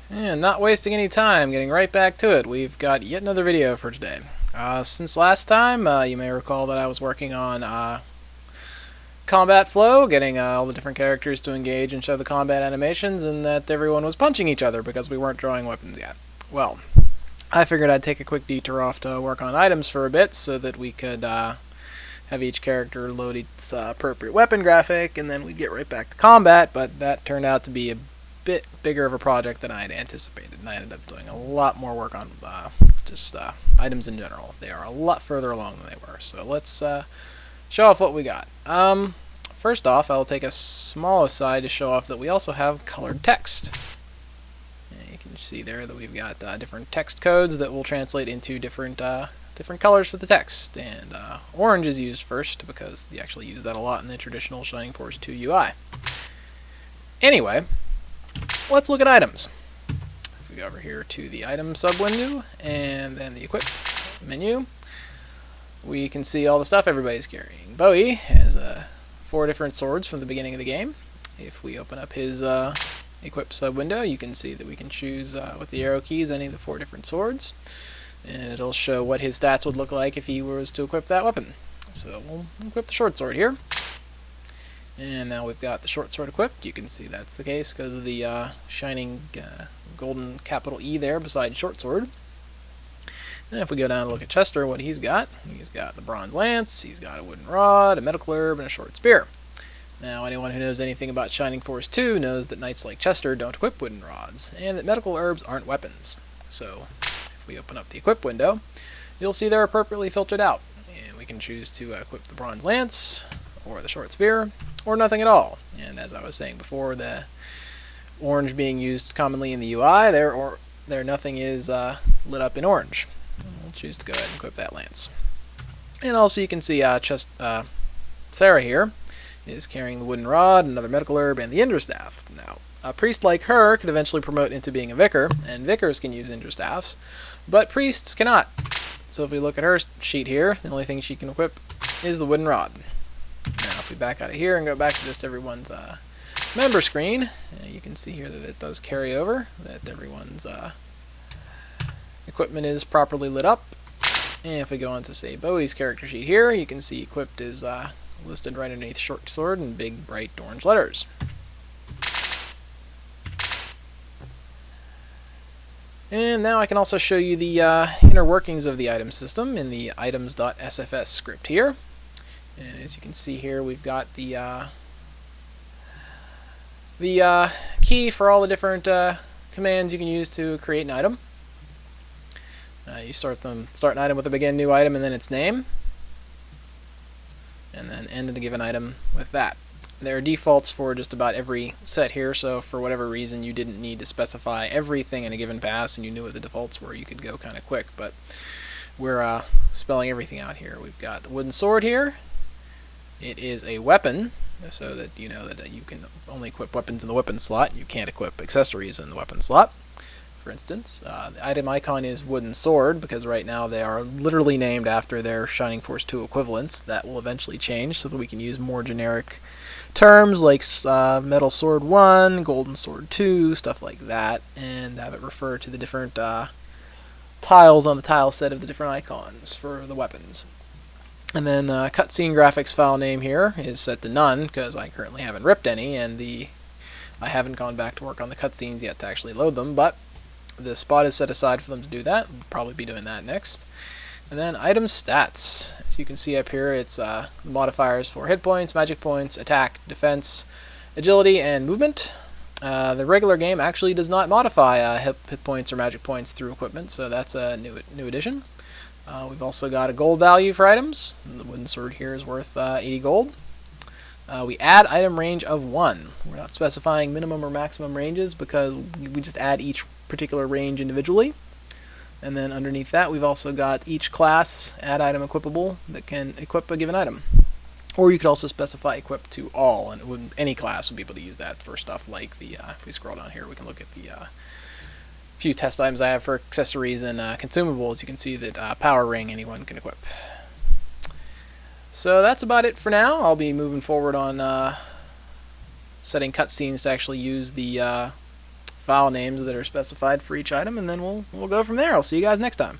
And not wasting any time, getting right back to it, we've got yet another video for today. Since last time, you may recall that I was working on combat flow, getting all the different characters to engage and show the combat animations, and that everyone was punching each other because we weren't drawing weapons yet. Well, I figured I'd take a quick detour off to work on items for a bit so that we could have each character load its appropriate weapon graphic, and then we'd get right back to combat, but that turned out to be a bit bigger of a project than I had anticipated, and I ended up doing a lot more work on just items in general. They are a lot further along than they were, so let's show off what we got. First off, I'll take a small aside to show off that we also have colored text. And you can see there that we've got different text codes that will translate into different colors for the text, and orange is used first because you actually use that a lot in the traditional Shining Force 2 UI. Anyway, let's look at items. If we go over here to the item sub-window and then the equip menu, we can see all the stuff everybody's carrying. Bowie has 4 different swords from the beginning of the game. If we open up his equip sub-window, you can see that we can choose with the arrow keys any of the 4 different swords, and it'll show what his stats would look like if he was to equip that weapon. So we'll equip the short sword here. And now we've got the short sword equipped. You can see that's the case because of the shining golden capital E there beside short sword. And if we go down and look at Chester, what he's got the bronze lance, he's got a wooden rod, a medical herb, and a short spear. Now, anyone who knows anything about Shining Force 2 knows that knights like Chester don't equip wooden rods, and that medical herbs aren't weapons. So, if we open up the equip window, you'll see they're appropriately filtered out. And we can choose to equip the bronze lance, or the short spear, or nothing at all. And as I was saying before, the orange being used commonly in the UI, there nothing is lit up in orange. We'll choose to go ahead and equip that lance. And also you can see Sarah here is carrying the wooden rod, another medical herb, and the Indra staff. Now, a priest like her could eventually promote into being a vicar, and vicars can use Indra staffs, but priests cannot. So if we look at her sheet here, the only thing she can equip is the wooden rod. Now if we back out of here and go back to just everyone's member screen, you can see here that it does carry over, that everyone's equipment is properly lit up. And if we go on to, say, Bowie's character sheet here, you can see equipped is listed right underneath short sword in big bright orange letters. And now I can also show you the inner workings of the item system in the items.sfs script here. And as you can see here, we've got the key for all the different commands you can use to create an item. You start an item with a begin new item and then its name, and then end a given item with that. There are defaults for just about every set here, so for whatever reason you didn't need to specify everything in a given pass and you knew what the defaults were, you could go kind of quick, but we're spelling everything out here. We've got the wooden sword here. It is a weapon, so that you know that you can only equip weapons in the weapon slot. You can't equip accessories in the weapon slot. For instance, the item icon is wooden sword because right now they are literally named after their Shining Force 2 equivalents. That will eventually change so that we can use more generic terms like metal sword 1, golden sword 2, stuff like that, and have it refer to the different tiles on the tile set of the different icons for the weapons. And then cutscene graphics file name here is set to none because I currently haven't ripped any, and I haven't gone back to work on the cutscenes yet to actually load them, but the spot is set aside for them to do that. We'll probably be doing that next. And then item stats. As you can see up here, it's the modifiers for hit points, magic points, attack, defense, agility, and movement. The regular game actually does not modify hit points or magic points through equipment, so that's a new addition. We've also got a gold value for items. The wooden sword here is worth 80 gold. We add item range of 1. We're not specifying minimum or maximum ranges because we just add each particular range individually. And then underneath that we've also got each class add item equipable that can equip a given item. Or you could also specify equip to all, and any class would be able to use that for stuff like the, if we scroll down here we can look at the few test items I have for accessories and consumables. You can see that power ring anyone can equip. So that's about it for now. I'll be moving forward on setting cutscenes to actually use the file names that are specified for each item, and then we'll go from there. I'll see you guys next time.